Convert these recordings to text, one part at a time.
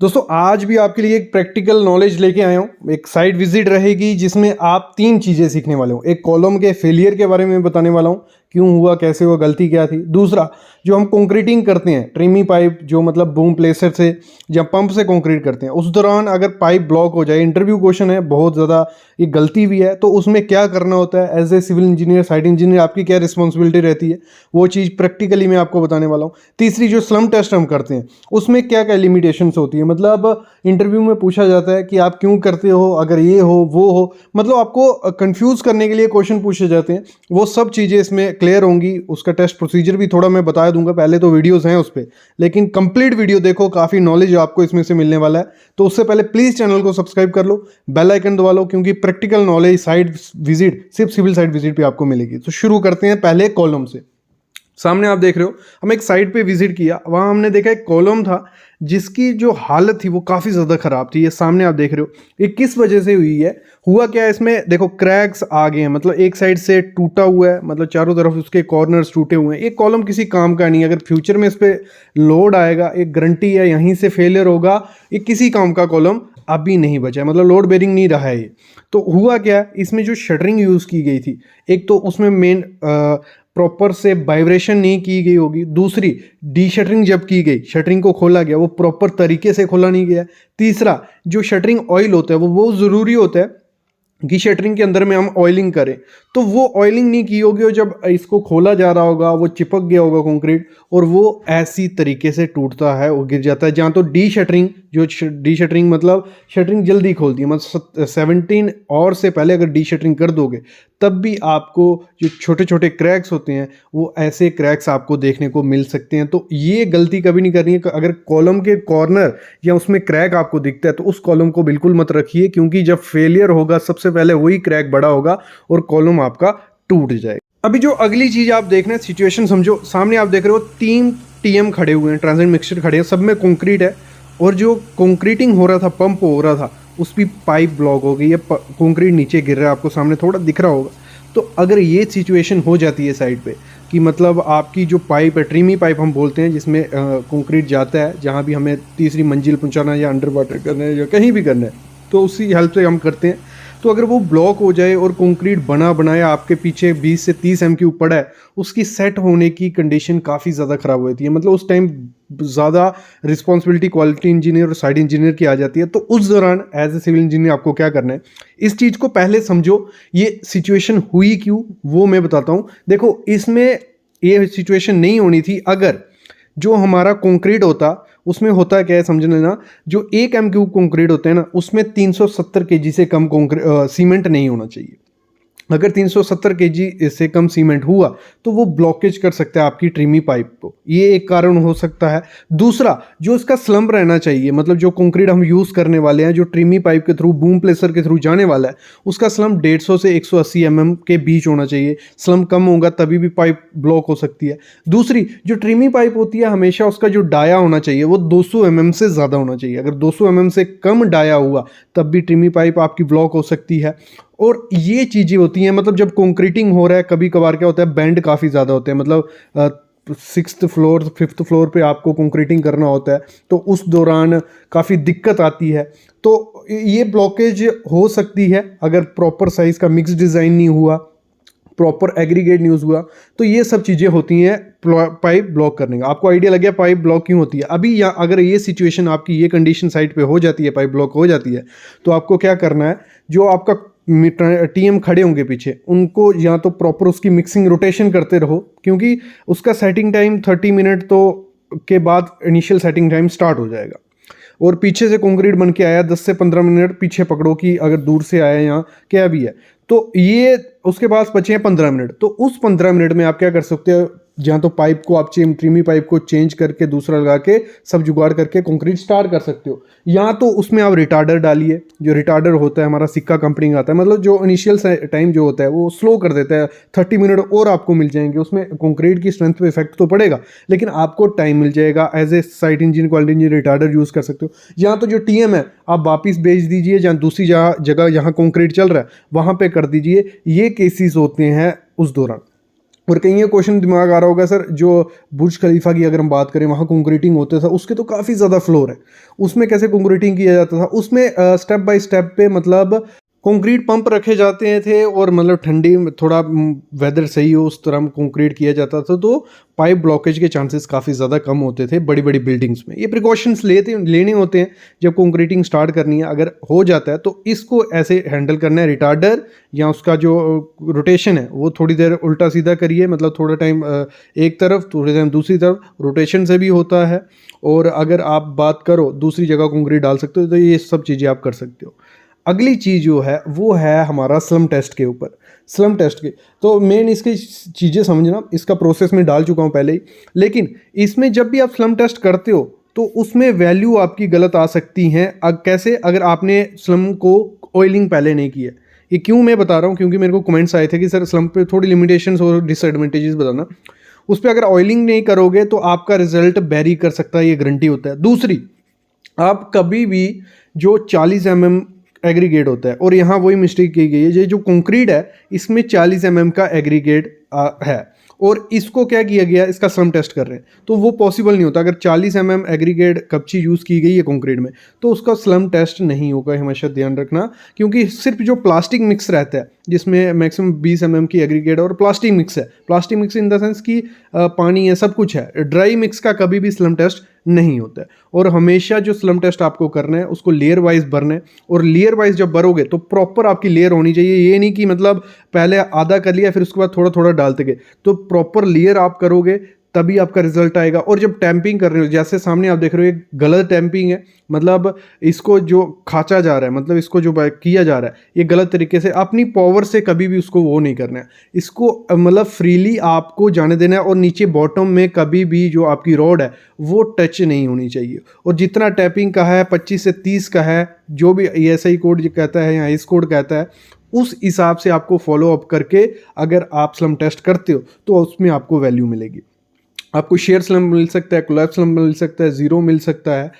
दोस्तों आज भी आपके लिए एक प्रैक्टिकल नॉलेज लेके आया हूँ। एक साइट विजिट रहेगी जिसमें आप 3 चीज़ें सीखने वाले हो। एक कॉलम के फेलियर के बारे में बताने वाला हूँ, क्यों हुआ, कैसे हुआ, गलती क्या थी। दूसरा, जो हम कंक्रीटिंग करते हैं, ट्रिमी पाइप जो मतलब बूम प्लेसर से या पंप से कंक्रीट करते हैं, उस दौरान अगर पाइप ब्लॉक हो जाए, इंटरव्यू क्वेश्चन है, बहुत ज़्यादा ये गलती भी है, तो उसमें क्या करना होता है। As a civil engineer, site engineer, आपकी क्या रिस्पॉन्सिबिलिटी रहती है, वो चीज़ प्रैक्टिकली मैं आपको बताने वाला हूँ। तीसरी, जो स्लम टेस्ट हम करते हैं उसमें क्या क्या लिमिटेशंस होती है। मतलब इंटरव्यू में पूछा जाता है कि आप क्यों करते हो, अगर ये हो वो हो, मतलब आपको कंफ्यूज करने के लिए क्वेश्चन पूछे जाते हैं। वो सब चीज़ें इसमें क्लियर होंगी। उसका टेस्ट प्रोसीजर भी थोड़ा मैं बता दूंगा, पहले तो वीडियोस हैं उस पर, लेकिन कंप्लीट वीडियो देखो, काफ़ी नॉलेज आपको इसमें से मिलने वाला है। तो उससे पहले प्लीज़ चैनल को सब्सक्राइब कर लो, बेल आइकन दबा लो, क्योंकि प्रैक्टिकल नॉलेज साइट विजिट सिर्फ सिविल साइट विजिट पे आपको मिलेगी। तो शुरू करते हैं पहले कॉलम से। सामने आप देख रहे हो, हम एक साइट पे विजिट किया, वहाँ हमने देखा एक कॉलम था जिसकी जो हालत थी वो काफ़ी ज़्यादा ख़राब थी। ये सामने आप देख रहे हो, ये किस वजह से हुई है, हुआ क्या है इसमें, देखो क्रैक्स आ गए हैं, मतलब एक साइड से टूटा हुआ है, मतलब चारों तरफ उसके कॉर्नर्स टूटे हुए हैं। ये कॉलम किसी काम का नहीं है, अगर फ्यूचर में इस पर लोड आएगा, एक गारंटी है यहीं से फेलियर होगा, ये किसी काम का कॉलम अभी नहीं बचा है, मतलब लोड बेरिंग नहीं रहा है ये। तो हुआ क्या, इसमें जो शटरिंग यूज़ की गई थी, एक तो उसमें मेन प्रॉपर से वाइब्रेशन नहीं की गई होगी। दूसरी, डी शटरिंग जब की गई, शटरिंग को खोला गया, वो प्रॉपर तरीके से खोला नहीं गया। तीसरा, जो शटरिंग ऑयल होता है वो बहुत ज़रूरी होता है कि शटरिंग के अंदर में हम ऑयलिंग करें, तो वो ऑयलिंग नहीं की होगी, और जब इसको खोला जा रहा होगा वो चिपक गया होगा कंक्रीट, और वो ऐसी तरीके से टूटता है, वो गिर जाता है। जहाँ तो डी शटरिंग, जो डी शटरिंग मतलब शटरिंग जल्दी खोलती है, मतलब 17 और से पहले अगर डी शटरिंग कर दोगे, तब भी आपको जो छोटे छोटे क्रैक्स होते हैं वो ऐसे क्रैक्स आपको देखने को मिल सकते हैं। तो ये गलती कभी नहीं करनी है। अगर कॉलम के कॉर्नर या उसमें क्रैक आपको दिखता है तो उस कॉलम को बिल्कुल मत रखिए, क्योंकि जब फेलियर होगा सबसे पहले वही क्रैक बड़ा होगा और कॉलम आपका टूट जाएगा। अभी जो अगली चीज़ आप देख रहे हैं, सिचुएशन समझो। सामने आप देख रहे हो 3 टीएम खड़े हुए हैं, ट्रांजिट मिक्सचर खड़े हैं, सब में कंक्रीट है, और जो कंक्रीटिंग हो रहा था, पंप हो रहा था, उसकी पाइप ब्लॉक हो गई है, कंक्रीट नीचे गिर रहा है, आपको सामने थोड़ा दिख रहा होगा। तो अगर ये सिचुएशन हो जाती है साइड पे कि मतलब आपकी जो पाइप है, ट्रीमी पाइप हम बोलते हैं, जिसमें कंक्रीट जाता है जहाँ भी हमें तीसरी मंजिल पहुँचाना है या अंडर वाटर करना है या कहीं भी करना है, तो उसी हेल्प से हम करते हैं। तो अगर वो ब्लॉक हो जाए और कंक्रीट बना बनाया आपके पीछे 20 से 30 एम क्यूब पड़ा है, उसकी सेट होने की कंडीशन काफ़ी ज़्यादा ख़राब होती है। मतलब उस टाइम ज़्यादा रिस्पॉन्सिबिलिटी क्वालिटी इंजीनियर और साइट इंजीनियर की आ जाती है। तो उस दौरान एज ए सिविल इंजीनियर आपको क्या करना है, इस चीज़ को पहले समझो, ये सिचुएशन हुई क्यों वो मैं बताता हूँ। देखो, इसमें ये सिचुएशन नहीं होनी थी अगर जो हमारा कंक्रीट होता, उसमें होता क्या है समझ लेना, जो 1 एम क्यूब कंक्रीट होते हैं ना, उसमें 370 केजी से कम सीमेंट नहीं होना चाहिए। अगर 370 केजी से कम सीमेंट हुआ तो वो ब्लॉकेज कर सकता है आपकी ट्रीमी पाइप को, ये एक कारण हो सकता है। दूसरा, जो इसका स्लम्प रहना चाहिए, मतलब जो कंक्रीट हम यूज़ करने वाले हैं, जो ट्रीमी पाइप के थ्रू, बूम प्लेसर के थ्रू जाने वाला है, उसका स्लम्प 150 से 180 mm के बीच होना चाहिए। स्लम्प कम होगा तभी भी पाइप ब्लॉक हो सकती है। दूसरी, जो ट्रीमी पाइप होती है, हमेशा उसका जो डाया होना चाहिए वो 200 mm से ज़्यादा होना चाहिए। अगर 200 mm से कम डाया हुआ तब भी ट्रीमी पाइप आपकी ब्लॉक हो सकती है। और ये चीज़ें होती हैं, मतलब जब कंक्रीटिंग हो रहा है, कभी कभार क्या होता है, बैंड काफ़ी ज़्यादा होते हैं, मतलब 6th फ्लोर 5th फ्लोर पे आपको कंक्रीटिंग करना होता है, तो उस दौरान काफ़ी दिक्कत आती है। तो ये ब्लॉकेज हो सकती है अगर प्रॉपर साइज़ का मिक्स डिज़ाइन नहीं हुआ, प्रॉपर एग्रीगेट न्यूज़ हुआ, तो ये सब चीज़ें होती हैं पाइप ब्लॉक करने का। आपको आइडिया लग गया पाइप ब्लॉक क्यों होती है। अभी या अगर ये सिचुएशन आपकी, ये कंडीशन साइट पे हो जाती है, पाइप ब्लॉक हो जाती है, तो आपको क्या करना है, जो आपका टीएम खड़े होंगे पीछे, उनको या तो प्रॉपर उसकी मिक्सिंग रोटेशन करते रहो, क्योंकि उसका सेटिंग टाइम 30 मिनट तो के बाद इनिशियल सेटिंग टाइम स्टार्ट हो जाएगा। और पीछे से कंक्रीट बन के आया, 10 से 15 मिनट पीछे पकड़ो कि अगर दूर से आया यहाँ क्या भी है, तो ये उसके पास बचे हैं 15 मिनट। तो उस 15 मिनट में आप क्या कर सकते हो, जहाँ तो पाइप को आप ट्रीमी पाइप को चेंज करके दूसरा लगा के सब जुगाड़ करके कंक्रीट स्टार्ट कर सकते हो। या तो उसमें आप रिटार्डर डालिए, जो रिटार्डर होता है हमारा सिक्का कंपनी का आता है, मतलब जो इनिशियल टाइम जो होता है वो स्लो कर देता है, 30 मिनट और आपको मिल जाएंगे। उसमें कंक्रीट की स्ट्रेंथ पे इफेक्ट तो पड़ेगा, लेकिन आपको टाइम मिल जाएगा। As a site engineer, quality engineer, retarder use कर सकते हो। या तो जो टीएम है आप वापिस भेज दीजिए, जहाँ दूसरी जगह जहाँ कंक्रीट चल रहा है वहाँ पर कर दीजिए। ये केसेस होते हैं उस दौरान। और कहीं ये क्वेश्चन दिमाग आ रहा होगा सर, जो बुर्ज खलीफा की अगर हम बात करें वहाँ कंक्रीटिंग होता था, उसके तो काफ़ी ज़्यादा फ्लोर है, उसमें कैसे कंक्रीटिंग किया जाता था? उसमें स्टेप बाय स्टेप पे मतलब कंक्रीट पंप रखे जाते थे और मतलब ठंडी में थोड़ा वेदर सही हो उस तरह कंक्रीट किया जाता था, तो पाइप ब्लॉकेज के चांसेस काफ़ी ज़्यादा कम होते थे बड़ी बड़ी बिल्डिंग्स में। ये प्रिकॉशंस लेने होते हैं जब कंक्रीटिंग स्टार्ट करनी है। अगर हो जाता है तो इसको ऐसे हैंडल करना है, रिटार्डर या उसका जो रोटेशन है वो थोड़ी देर उल्टा सीधा करिए, मतलब थोड़ा टाइम एक तरफ थोड़ी टाइम दूसरी तरफ, रोटेशन से भी होता है। और अगर आप बात करो दूसरी जगह कंक्रीट डाल सकते हो, तो ये सब चीज़ें आप कर सकते हो। अगली चीज़ जो है वो है हमारा स्लम टेस्ट के ऊपर। स्लम टेस्ट के तो मेन इसकी चीज़ें समझना, इसका प्रोसेस में डाल चुका हूँ पहले ही, लेकिन इसमें जब भी आप स्लम टेस्ट करते हो तो उसमें वैल्यू आपकी गलत आ सकती हैं। कैसे? अगर आपने स्लम को ऑयलिंग पहले नहीं किया। ये क्यों मैं बता रहा हूँ, क्योंकि मेरे को कमेंट्स आए थे कि सर स्लम पे थोड़ी लिमिटेशंस और डिसएडवांटेजेस बताना। उस पर अगर ऑयलिंग नहीं करोगे तो आपका रिजल्ट वेरी कर सकता है, ये गारंटी होता है। दूसरी, आप कभी भी जो 40 mm एग्रीगेट होता है, और यहाँ वही मिस्टेक की गई है, ये जो कंक्रीट है इसमें 40 mm का एग्रीगेट है, और इसको क्या किया गया, इसका स्लम टेस्ट कर रहे हैं, तो वो पॉसिबल नहीं होता। अगर 40 mm एग्रीगेट कपची यूज़ की गई है कंक्रीट में तो उसका स्लम टेस्ट नहीं होगा, हमेशा ध्यान रखना। क्योंकि सिर्फ जो प्लास्टिक मिक्स रहता है जिसमें मैक्सिमम 20 mm की एग्रीगेट और प्लास्टिक मिक्स है, plastic mix in the sense कि पानी है, सब कुछ है, ड्राई मिक्स का कभी भी स्लम टेस्ट नहीं होता है। और हमेशा जो स्लम टेस्ट आपको करना है उसको लेयर वाइज भरना है, और लेयर वाइज जब भरोगे तो प्रॉपर आपकी लेयर होनी चाहिए। ये नहीं कि मतलब पहले आधा कर लिया फिर उसके बाद थोड़ा थोड़ा डालते गए, तो प्रॉपर लेयर आप करोगे तभी आपका रिजल्ट आएगा। और जब टैंपिंग कर रहे हो, जैसे सामने आप देख रहे हो, एक गलत टैंपिंग है, मतलब इसको जो खाचा जा रहा है, मतलब इसको जो किया जा रहा है ये गलत तरीके से, अपनी पावर से कभी भी उसको वो नहीं करना है, इसको मतलब फ्रीली आपको जाने देना है। और नीचे बॉटम में कभी भी जो आपकी रॉड है वो टच नहीं होनी चाहिए। और जितना टैपिंग का है 25 से 30 का है, जो भी ESI कोड कहता है या IS कोड कहता है, उस हिसाब से आपको फॉलो अप करके अगर आप स्लम टेस्ट करते हो तो उसमें आपको वैल्यू मिलेगी। आपको शेयर स्लम मिल सकता है, कोलैप्स स्लम मिल सकता है, ज़ीरो मिल सकता है।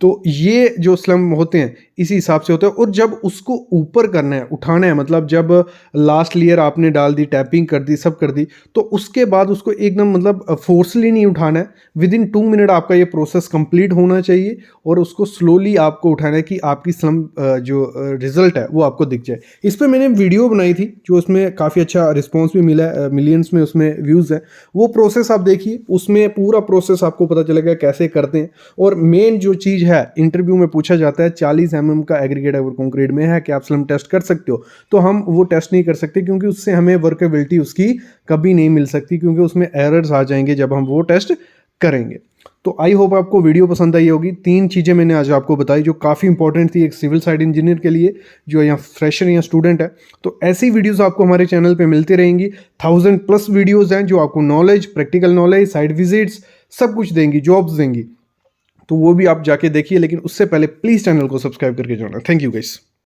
तो ये जो स्लम होते हैं इसी हिसाब से होता है। और जब उसको ऊपर करना है, उठाना है, मतलब जब लास्ट लेयर आपने डाल दी, टैपिंग कर दी, सब कर दी, तो उसके बाद उसको एकदम मतलब फोर्सली नहीं उठाना है। विदिन 2 मिनट आपका ये प्रोसेस कंप्लीट होना चाहिए, और उसको स्लोली आपको उठाना है कि आपकी स्लम जो रिजल्ट है वो आपको दिख जाए। इस पर मैंने वीडियो बनाई थी जो उसमें काफ़ी अच्छा रिस्पॉन्स भी मिला है, मिलियंस में उसमें व्यूज़ हैं। वो प्रोसेस आप देखिए, उसमें पूरा प्रोसेस आपको पता चलेगा कैसे करते हैं। और मेन जो चीज़ है, इंटरव्यू में पूछा जाता है 40 mm का एग्रीगेट अगर कंक्रीट में है कि आप स्लम टेस्ट कर सकते हो, तो हम वो टेस्ट नहीं कर सकते, क्योंकि उससे हमें वर्केबिलिटी उसकी कभी नहीं मिल सकती, क्योंकि उसमें एरर्स आ जाएंगे जब हम वो टेस्ट करेंगे। तो आई होप आपको वीडियो पसंद आई होगी। 3 चीज़ें मैंने आज आपको बताई जो काफ़ी इंपॉर्टेंट थी एक सिविल साइड इंजीनियर के लिए जो यहाँ फ्रेशर या स्टूडेंट है। तो ऐसी वीडियोस आपको हमारे चैनल पे मिलती रहेंगी। 1000+ वीडियोस हैं जो आपको knowledge, practical knowledge, side visits सब कुछ देंगी, जॉब्स देंगी। तो वो भी आप जाके देखिए, लेकिन उससे पहले प्लीज़ चैनल को सब्सक्राइब करके जाना। Thank you guys.